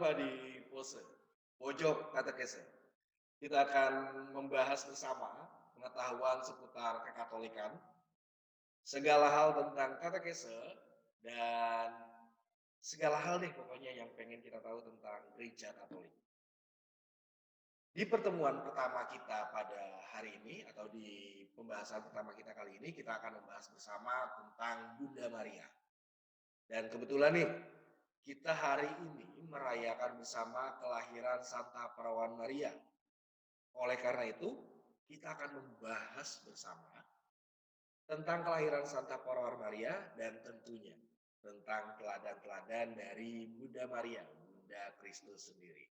jumpa di pose pojok katekese. Kita akan membahas bersama pengetahuan seputar kekatolikan, segala hal tentang katekese, dan segala hal deh pokoknya yang pengen kita tahu tentang gereja Katolik. Di pertemuan pertama kita pada hari ini atau di pembahasan pertama kita kali ini kita akan membahas bersama tentang Bunda Maria. Dan kebetulan nih kita hari ini merayakan bersama kelahiran Santa Perawan Maria. Oleh karena itu, kita akan membahas bersama tentang kelahiran Santa Perawan Maria dan tentunya tentang teladan-teladan dari Bunda Maria, Bunda Kristus sendiri.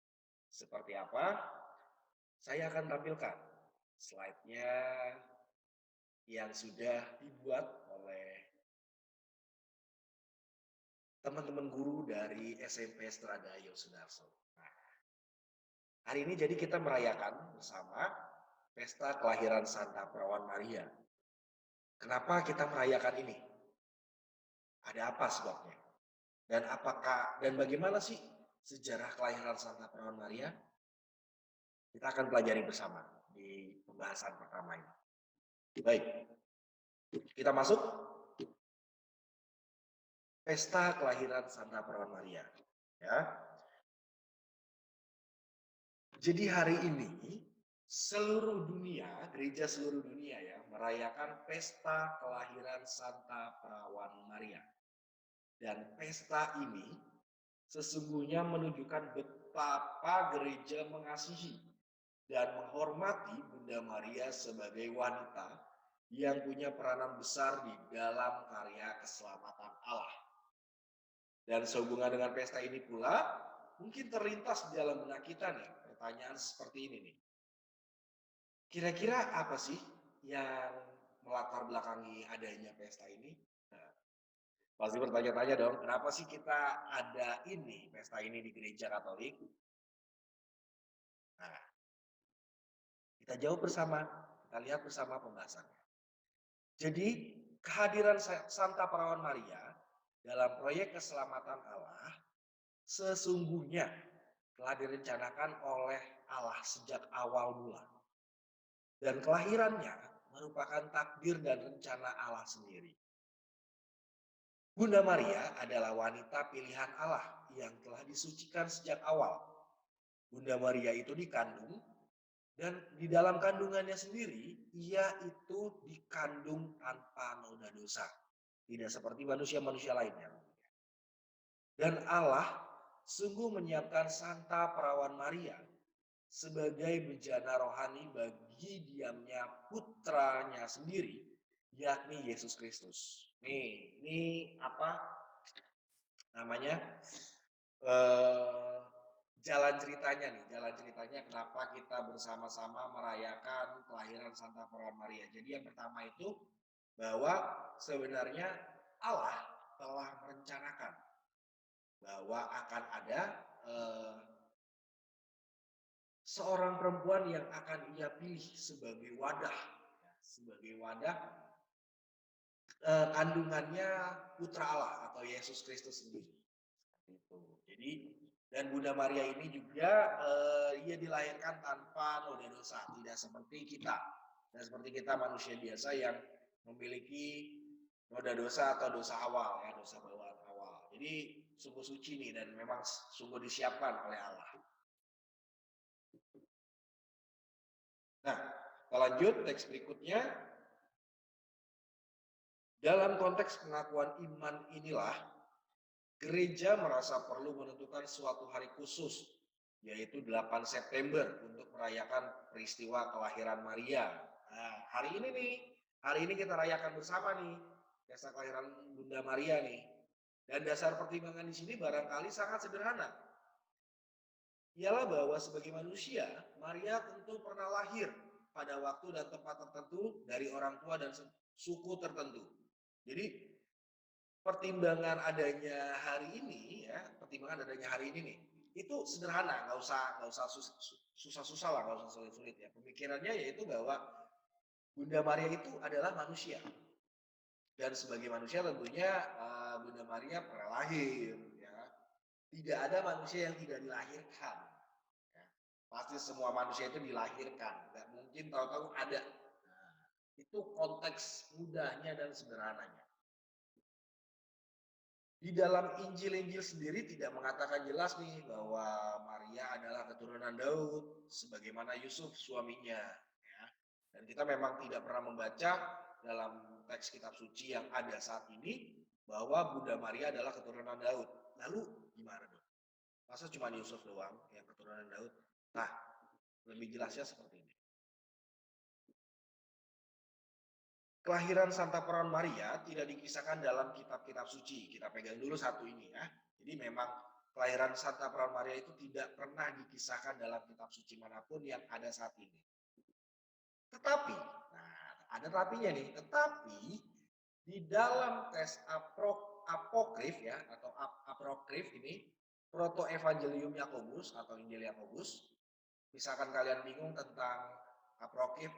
Seperti apa? Saya akan tampilkan slide-nya yang sudah dibuat oleh teman-teman guru dari SMP Strada Yosudarso. Nah, hari ini jadi kita merayakan bersama pesta kelahiran Santa Perawan Maria. Kenapa kita merayakan ini? Ada apa sebabnya? Dan bagaimana sih sejarah kelahiran Santa Perawan Maria? Kita akan pelajari bersama di pembahasan pertama ini. Baik, kita masuk pesta kelahiran Santa Perawan Maria. Ya. Jadi hari ini seluruh dunia, gereja seluruh dunia ya, merayakan pesta kelahiran Santa Perawan Maria. Dan pesta ini sesungguhnya menunjukkan betapa gereja mengasihi dan menghormati Bunda Maria sebagai wanita yang punya peranan besar di dalam karya keselamatan Allah. Dan sehubungan dengan pesta ini pula, mungkin terlintas di dalam benak kita nih, pertanyaan seperti ini nih. Kira-kira apa sih yang melatar belakangi adanya pesta ini? Nah, pasti bertanya-tanya dong, kenapa sih kita ada ini, pesta ini di gereja Katolik? Nah, kita jawab bersama, kita lihat bersama pembahasannya. Jadi, kehadiran Santa Perawan Maria dalam proyek keselamatan Allah sesungguhnya telah direncanakan oleh Allah sejak awal mula. Dan kelahirannya merupakan takdir dan rencana Allah sendiri. Bunda Maria adalah wanita pilihan Allah yang telah disucikan sejak awal. Bunda Maria itu dikandung dan di dalam kandungannya sendiri, ia itu dikandung tanpa noda dosa. Tidak seperti manusia-manusia lainnya. Dan Allah sungguh menyiapkan Santa Perawan Maria sebagai bejana rohani bagi diamnya putranya sendiri, yakni Yesus Kristus. Ini apa namanya? Jalan ceritanya kenapa kita bersama-sama merayakan kelahiran Santa Perawan Maria. Jadi yang pertama itu bahwa sebenarnya Allah telah merencanakan bahwa akan ada seorang perempuan yang akan ia pilih sebagai wadah kandungannya putra Allah atau Yesus Kristus sendiri. Itu. Jadi dan Bunda Maria ini juga ia dilahirkan tanpa noda dosa, tidak seperti kita. Dan seperti kita manusia biasa yang memiliki noda dosa atau dosa awal, ya, dosa bawaan awal. Jadi sungguh suci nih dan memang sungguh disiapkan oleh Allah. Nah, kita lanjut teks berikutnya. Dalam konteks pengakuan iman inilah, gereja merasa perlu menentukan suatu hari khusus, yaitu 8 September untuk merayakan peristiwa kelahiran Maria. Nah, hari ini kita rayakan bersama nih, pesta kelahiran Bunda Maria nih. Dan dasar pertimbangan di sini barangkali sangat sederhana. Ialah bahwa sebagai manusia, Maria tentu pernah lahir pada waktu dan tempat tertentu dari orang tua dan suku tertentu. Jadi pertimbangan adanya hari ini nih, itu sederhana, nggak usah susah-susah lah, nggak usah sulit-sulit ya. Pemikirannya yaitu bahwa Bunda Maria itu adalah manusia dan sebagai manusia tentunya Bunda Maria pernah lahir, ya. Tidak ada manusia yang tidak dilahirkan. Ya. Pasti semua manusia itu dilahirkan. Nggak mungkin tahu-tahu ada. Nah, itu konteks mudahnya dan sederhananya. Di dalam Injil-Injil sendiri tidak mengatakan jelas nih bahwa Maria adalah keturunan Daud sebagaimana Yusuf suaminya, ya. Dan kita memang tidak pernah membaca dalam teks kitab suci yang ada saat ini bahwa Bunda Maria adalah keturunan Daud. Lalu gimana dong? Masa cuma Yusuf doang yang keturunan Daud? Nah, lebih jelasnya seperti ini. Kelahiran Santa Perawan Maria tidak dikisahkan dalam kitab-kitab suci. Kita pegang dulu satu ini ya. Jadi memang kelahiran Santa Perawan Maria itu tidak pernah dikisahkan dalam kitab suci manapun yang ada saat ini. Tetapi, nah ada tapinya nih, tetapi di dalam tes apokrif ya atau apokrif ini Proto Evangelium Yakobus atau Injil Yakobus. Misalkan kalian bingung tentang apokrif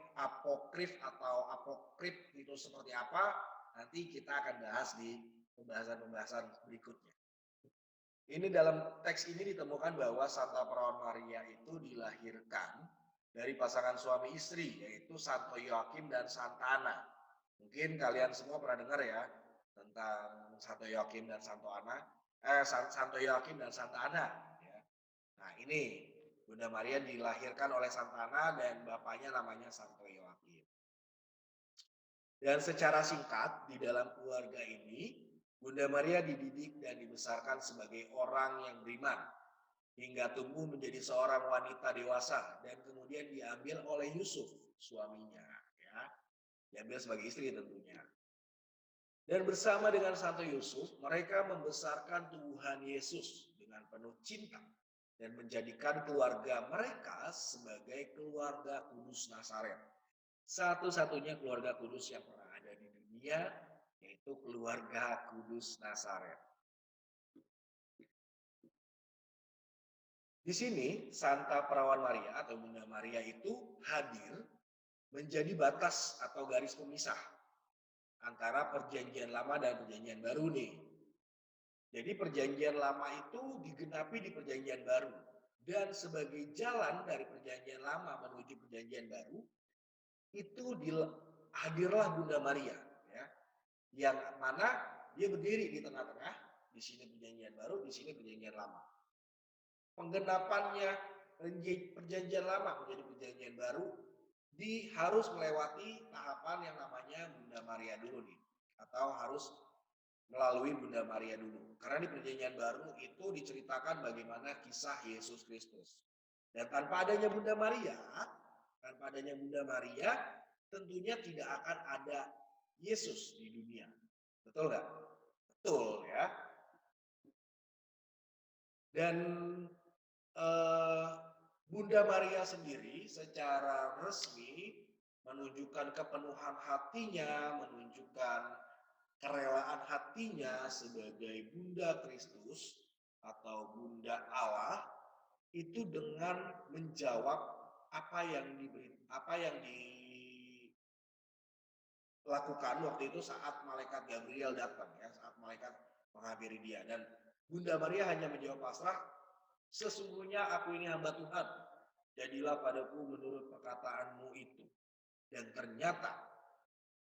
atau apokrif itu seperti apa, nanti kita akan bahas di pembahasan-pembahasan berikutnya. Ini dalam teks ini ditemukan bahwa Santa Perawan Maria itu dilahirkan dari pasangan suami istri, yaitu Santo Yoakim dan Santa Ana. Mungkin kalian semua pernah dengar ya tentang Santo Yoakim dan Santo Yoakim dan Santa Ana. Ya. Nah ini Bunda Maria dilahirkan oleh Santa Ana dan bapaknya namanya Santo Yoakim. Dan secara singkat di dalam keluarga ini Bunda Maria dididik dan dibesarkan sebagai orang yang beriman hingga tumbuh menjadi seorang wanita dewasa dan kemudian diambil oleh Yusuf suaminya, ya, diambil sebagai istri tentunya. Dan bersama dengan Santo Yusuf mereka membesarkan Tuhan Yesus dengan penuh cinta dan menjadikan keluarga mereka sebagai keluarga kudus Nazaret. Satu-satunya keluarga kudus yang pernah ada di dunia, yaitu keluarga kudus Nazaret. Di sini Santa Perawan Maria atau Bunda Maria itu hadir menjadi batas atau garis pemisah antara perjanjian lama dan perjanjian baru nih. Jadi perjanjian lama itu digenapi di perjanjian baru. Dan sebagai jalan dari perjanjian lama menuju perjanjian baru, itu hadirlah Bunda Maria. Ya, yang mana dia berdiri di tengah-tengah, di sini perjanjian baru, di sini perjanjian lama. Penggenapannya perjanjian lama menjadi perjanjian baru, harus melewati tahapan yang namanya Bunda Maria dulu nih. Atau harus melalui Bunda Maria dulu. Karena di perjanjian baru itu diceritakan bagaimana kisah Yesus Kristus. Dan tanpa adanya Bunda Maria, tentunya tidak akan ada Yesus di dunia. Betul nggak? Betul ya. Dan Bunda Maria sendiri secara resmi menunjukkan kepenuhan hatinya, menunjukkan kerelaan hatinya sebagai Bunda Kristus atau Bunda Allah itu dengan menjawab apa yang dilakukan waktu itu saat malaikat Gabriel datang ya, saat malaikat menghampiri dia, dan Bunda Maria hanya menjawab pasrah, sesungguhnya aku ini hamba Tuhan, jadilah padaku menurut perkataanmu itu. Dan ternyata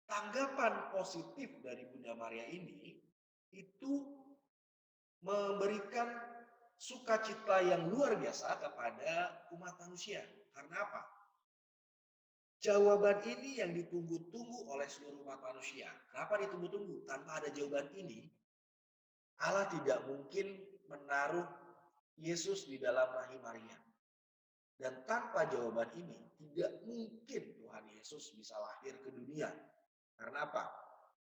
tanggapan positif dari Bunda Maria ini itu memberikan sukacita yang luar biasa kepada umat manusia. Karena apa? Jawaban ini yang ditunggu-tunggu oleh seluruh umat manusia. Kenapa ditunggu-tunggu? Tanpa ada jawaban ini, Allah tidak mungkin menaruh Yesus di dalam rahim Maria. Dan tanpa jawaban ini, tidak mungkin Tuhan Yesus bisa lahir ke dunia. Karena apa?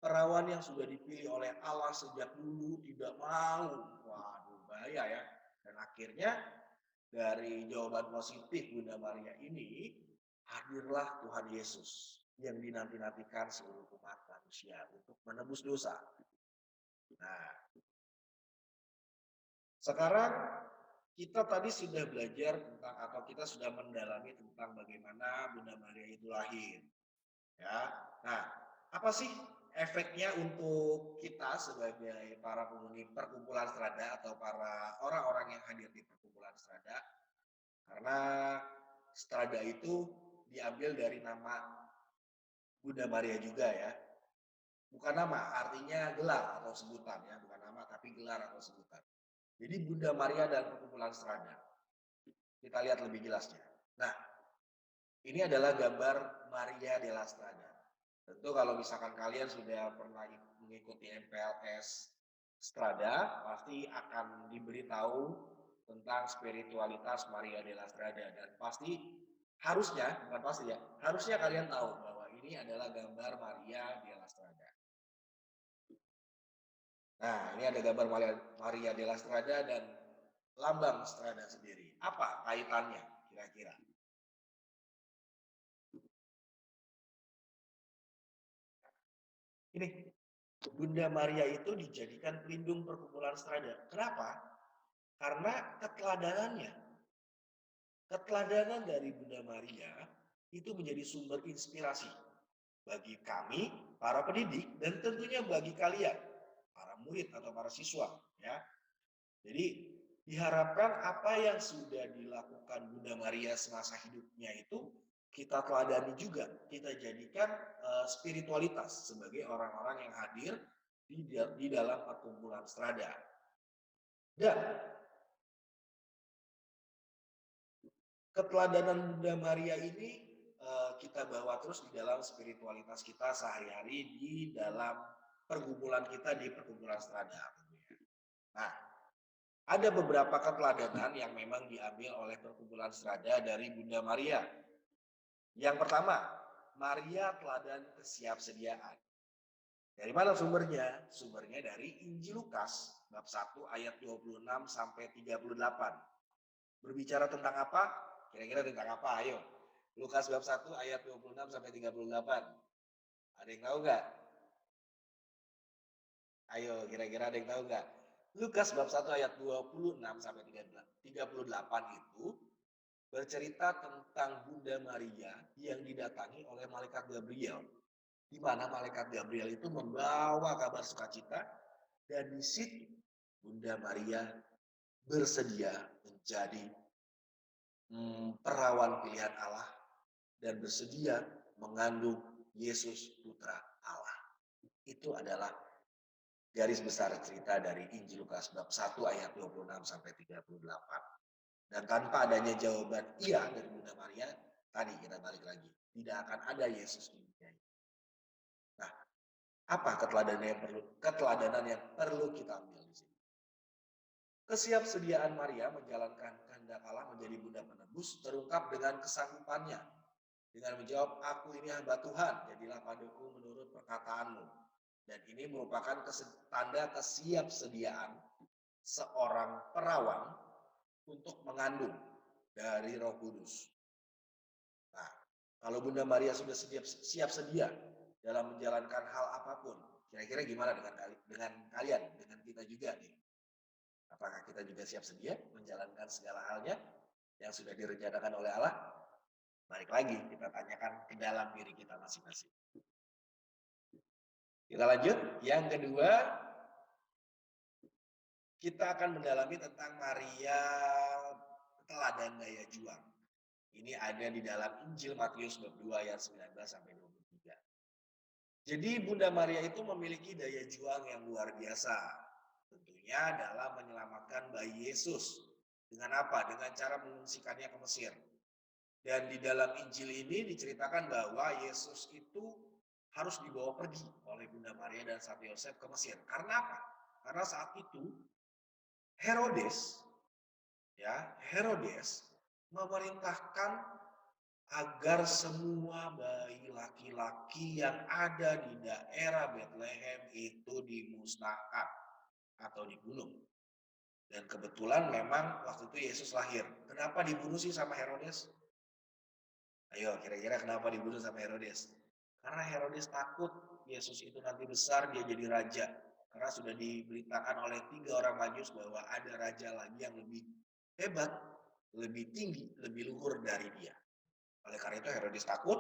Perawan yang sudah dipilih oleh Allah sejak dulu tidak mau. Waduh, bahaya ya. Dan akhirnya dari jawaban positif Bunda Maria ini, hadirlah Tuhan Yesus yang dinanti-nantikan seluruh umat manusia untuk menebus dosa. Nah, sekarang kita tadi sudah belajar tentang atau kita sudah mendalami tentang bagaimana Bunda Maria itu lahir. Ya. Nah, apa sih efeknya untuk kita sebagai para penghuni perkumpulan Strada atau para orang-orang yang hadir di perkumpulan Strada, karena Strada itu diambil dari nama Bunda Maria juga ya. Bukan nama, artinya gelar atau sebutan ya, bukan nama tapi gelar atau sebutan. Jadi Bunda Maria dan perkumpulan Strada. Kita lihat lebih jelasnya. Nah, ini adalah gambar Maria della Strada. Tentu kalau misalkan kalian sudah pernah mengikuti MPLS Strada, pasti akan diberitahu tentang spiritualitas Maria della Strada, dan pasti harusnya, bukan pasti ya, harusnya kalian tahu bahwa ini adalah gambar Maria della Strada. Nah, ini ada gambar Maria della Strada dan lambang Strada sendiri. Apa kaitannya kira-kira? Ini Bunda Maria itu dijadikan pelindung perkumpulan Strada. Kenapa? Karena keteladanannya. Keteladanan dari Bunda Maria itu menjadi sumber inspirasi bagi kami, para pendidik, dan tentunya bagi kalian, para murid atau para siswa. Ya. Jadi diharapkan apa yang sudah dilakukan Bunda Maria semasa hidupnya itu kita teladani juga, kita jadikan spiritualitas sebagai orang-orang yang hadir di dalam perkumpulan Strada. Dan keteladanan Bunda Maria ini kita bawa terus di dalam spiritualitas kita sehari-hari di dalam pergumulan kita di perkumpulan Strada. Nah, ada beberapa keteladanan yang memang diambil oleh perkumpulan Strada dari Bunda Maria. Yang pertama, Maria teladan kesiapsediaan. Dari mana sumbernya? Sumbernya dari Injil Lukas bab 1 ayat 26 sampai 38. Berbicara tentang apa? Kira-kira tentang apa? Ayo. Lukas bab 1 ayat 26 sampai 38. Ada yang tahu nggak? Ayo, kira-kira ada yang tahu nggak? Lukas bab 1 ayat 26 sampai 38 itu bercerita tentang Bunda Maria yang didatangi oleh malaikat Gabriel, di mana malaikat Gabriel itu membawa kabar sukacita, dan di situ Bunda Maria bersedia menjadi perawan pilihan Allah dan bersedia mengandung Yesus Putra Allah. Itu adalah garis besar cerita dari Injil Lukas bab 1 ayat 26 sampai 38. Dan tanpa adanya jawaban iya dari Bunda Maria, tadi kita balik lagi, tidak akan ada Yesus di dunia ini. Nah, apa keteladanan yang perlu kita ambil di sini? Kesiapsediaan Maria menjalankan kehendak Allah menjadi Bunda penebus terungkap dengan kesanggupannya. Dengan menjawab, aku ini hamba Tuhan, jadilah padaku menurut perkataanmu. Dan ini merupakan tanda kesiapsediaan seorang perawan untuk mengandung dari Roh Kudus. Nah, kalau Bunda Maria sudah siap sedia dalam menjalankan hal apapun, kira-kira gimana dengan kalian, dengan kita juga nih? Apakah kita juga siap sedia menjalankan segala halnya yang sudah direncanakan oleh Allah? Balik lagi, kita tanyakan ke dalam diri kita masing-masing. Kita lanjut, yang kedua, kita akan mendalami tentang Maria teladan daya juang. Ini ada di dalam Injil Matius bab 2 ayat 19 sampai 23. Jadi Bunda Maria itu memiliki daya juang yang luar biasa. Tentunya dalam menyelamatkan bayi Yesus. Dengan apa? Dengan cara mengungsikannya ke Mesir. Dan di dalam Injil ini diceritakan bahwa Yesus itu harus dibawa pergi oleh Bunda Maria dan Santo Yosef ke Mesir. Karena apa? Karena saat itu Herodes memerintahkan agar semua bayi laki-laki yang ada di daerah Bethlehem itu dimusnahkan atau dibunuh. Dan kebetulan memang waktu itu Yesus lahir. Kenapa dibunuh sih sama Herodes? Ayo, kira-kira kenapa dibunuh sama Herodes? Karena Herodes takut Yesus itu nanti besar dia jadi raja. Karena sudah diberitakan oleh 3 orang Majus bahwa ada raja lagi yang lebih hebat, lebih tinggi, lebih luhur dari dia. Oleh karena itu Herodes takut,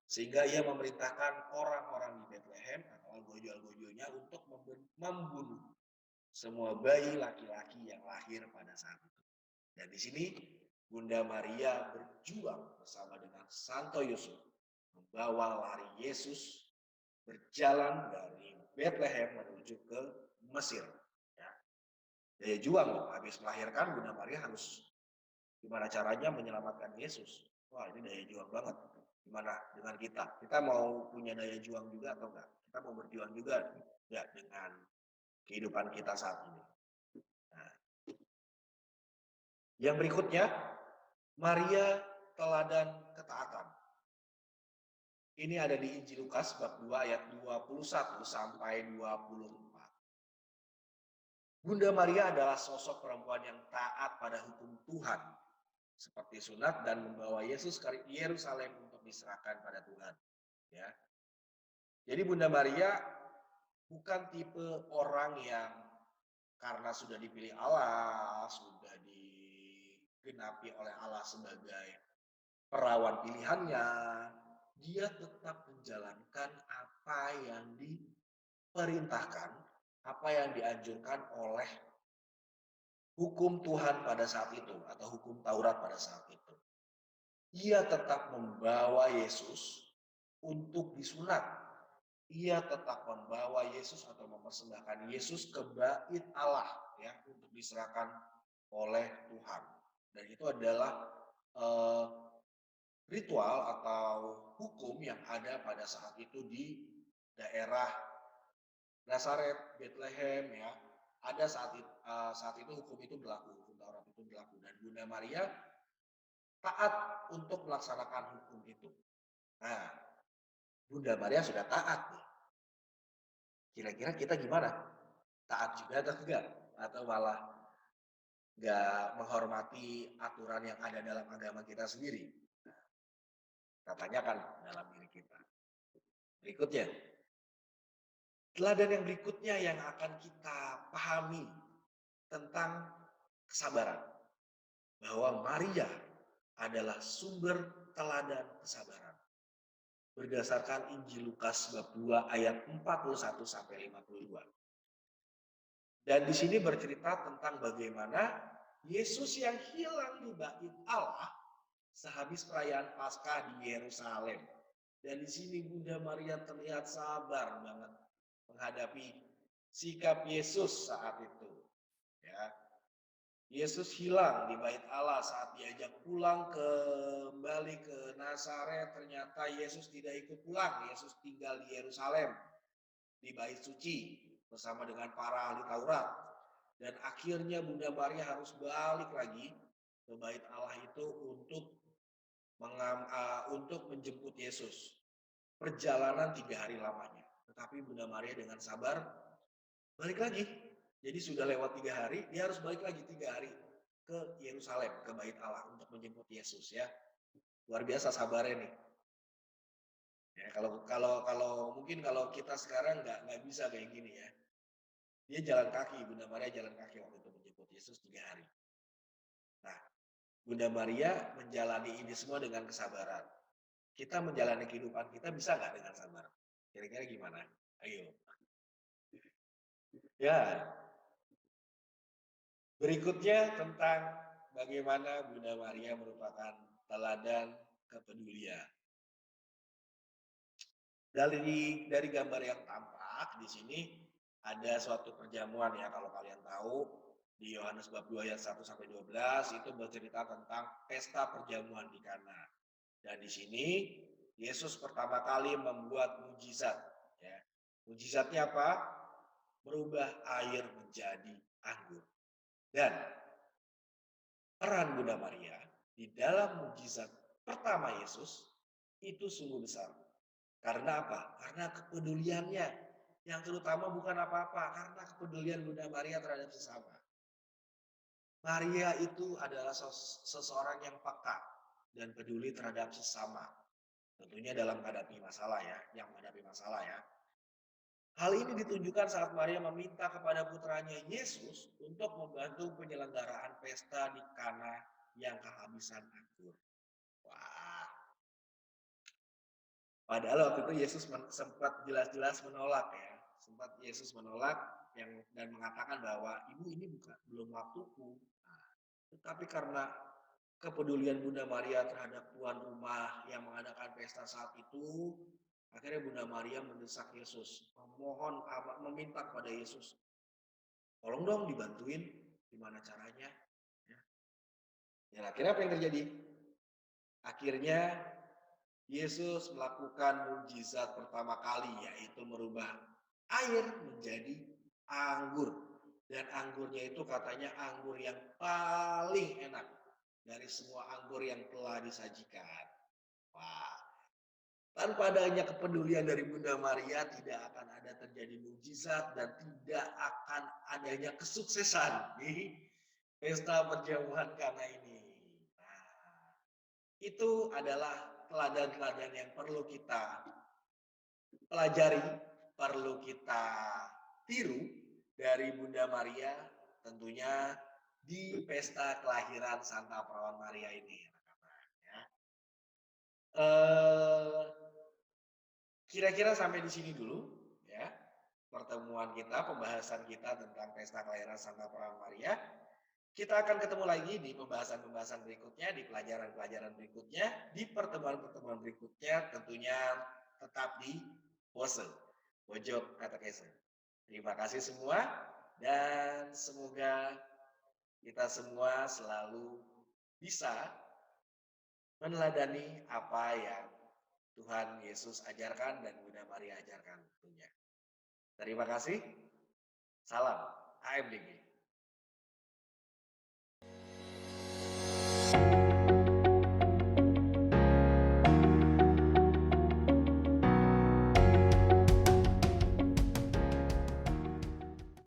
Sehingga ia memerintahkan orang-orang di Bethlehem atau algojo-algojonya untuk membunuh semua bayi laki-laki yang lahir pada saat itu. Dan di sini Bunda Maria berjuang bersama dengan Santo Yusuf membawa lari Yesus berjalan dari Bethlehem menuju ke Mesir. Ya. Daya juang loh, habis melahirkan Bunda Maria harus gimana caranya menyelamatkan Yesus. Wah, ini daya juang banget. Gimana dengan kita? Kita mau punya daya juang juga atau enggak? Kita mau berjuang juga enggak dengan kehidupan kita saat ini? Nah, yang berikutnya, Maria teladan ketaatan. Ini ada di Injil Lukas bab 2 ayat 21 sampai 24. Bunda Maria adalah sosok perempuan yang taat pada hukum Tuhan, seperti sunat dan membawa Yesus ke Yerusalem untuk diserahkan pada Tuhan. Ya. Jadi Bunda Maria bukan tipe orang yang karena sudah dipilih Allah, sudah digenapi oleh Allah sebagai perawan pilihannya, dia tetap menjalankan apa yang diperintahkan, apa yang dianjurkan oleh hukum Tuhan pada saat itu atau hukum Taurat pada saat itu. Ia tetap membawa Yesus untuk disunat. Ia tetap membawa Yesus atau mempersembahkan Yesus ke bait Allah ya untuk diserahkan oleh Tuhan. Dan itu adalah ritual atau hukum yang ada pada saat itu di daerah Nazaret, Bethlehem ya. Ada saat itu hukum itu berlaku, hukum Taurat itu berlaku dan Bunda Maria taat untuk melaksanakan hukum itu. Nah, Bunda Maria sudah taat nih. Kira-kira kita gimana? Taat juga atau enggak? Atau malah enggak menghormati aturan yang ada dalam agama kita sendiri? Nah, kita tanyakan dalam diri kita. Berikutnya, teladan yang berikutnya yang akan kita pahami tentang kesabaran. Bahwa Maria adalah sumber teladan kesabaran. Berdasarkan Injil Lukas bab 2 ayat 41 sampai 52. Dan di sini bercerita tentang bagaimana Yesus yang hilang di bait Allah sehabis perayaan Paskah di Yerusalem. Dan di sini Bunda Maria terlihat sabar banget menghadapi sikap Yesus saat itu. Ya. Yesus hilang di bait Allah saat diajak pulang kembali ke Nazaret. Ternyata Yesus tidak ikut pulang. Yesus tinggal di Yerusalem, di bait suci bersama dengan para ahli Taurat. Dan akhirnya Bunda Maria harus balik lagi ke bait Allah itu untuk menjemput Yesus. Perjalanan 3 hari lamanya. Tetapi Bunda Maria dengan sabar balik lagi. Jadi sudah lewat 3 hari, dia harus balik lagi 3 hari ke Yerusalem, ke bait Allah untuk menjemput Yesus ya. Luar biasa sabarnya nih. Ya, kalau mungkin kalau kita sekarang nggak bisa kayak gini ya. Dia jalan kaki, Bunda Maria jalan kaki waktu itu menjemput Yesus 3 hari. Nah, Bunda Maria menjalani ini semua dengan kesabaran. Kita menjalani kehidupan kita bisa nggak dengan sabar? Kira-kira gimana? Ayo. Ya, berikutnya tentang bagaimana Bunda Maria merupakan teladan kepedulian. Dari gambar yang tampak di sini ada suatu perjamuan ya kalau kalian tahu di Yohanes bab 2 ayat 1 sampai 12 itu bercerita tentang pesta perjamuan di Kana. Dan di sini Yesus pertama kali membuat mujizat ya. Mujizatnya apa? Merubah air menjadi anggur. Dan peran Bunda Maria di dalam mujizat pertama Yesus itu sungguh besar. Karena apa? Karena kepeduliannya. Yang terutama bukan apa-apa, karena kepedulian Bunda Maria terhadap sesama. Maria itu adalah seseorang yang peka dan peduli terhadap sesama. Tentunya dalam menghadapi masalah ya, yang menghadapi masalah ya. Hal ini ditunjukkan saat Maria meminta kepada putranya Yesus untuk membantu penyelenggaraan pesta di Kana yang kehabisan anggur. Wah, Padahal waktu itu Yesus sempat jelas-jelas menolak ya. Sempat Yesus menolak dan mengatakan bahwa ibu ini belum waktuku. Nah, tetapi karena kepedulian Bunda Maria terhadap tuan rumah yang mengadakan pesta saat itu, akhirnya Bunda Maria mendesak Yesus, meminta kepada Yesus, tolong dong dibantuin, gimana caranya. Ya. Dan akhirnya apa yang terjadi? Akhirnya Yesus melakukan mukjizat pertama kali, yaitu merubah air menjadi anggur. Dan anggurnya itu katanya anggur yang paling enak dari semua anggur yang telah disajikan. Wah, tanpa adanya kepedulian dari Bunda Maria, tidak akan ada terjadi mukjizat dan tidak akan adanya kesuksesan di pesta perjamuan Kana ini. Nah, itu adalah teladan-teladan yang perlu kita pelajari, perlu kita tiru dari Bunda Maria, tentunya di pesta kelahiran Santa Perawan Maria ini. Ya. Kira-kira sampai di sini dulu, ya, pertemuan kita, pembahasan kita tentang pesta kelahiran Santa Perawan Maria. Kita akan ketemu lagi di pembahasan-pembahasan berikutnya, di pelajaran-pelajaran berikutnya, di pertemuan-pertemuan berikutnya, tentunya tetap di Pojok Katekese. Terima kasih semua, dan semoga kita semua selalu bisa meneladani apa yang Tuhan Yesus ajarkan dan Bunda Maria ajarkan tentunya. Terima kasih. Salam AMDG.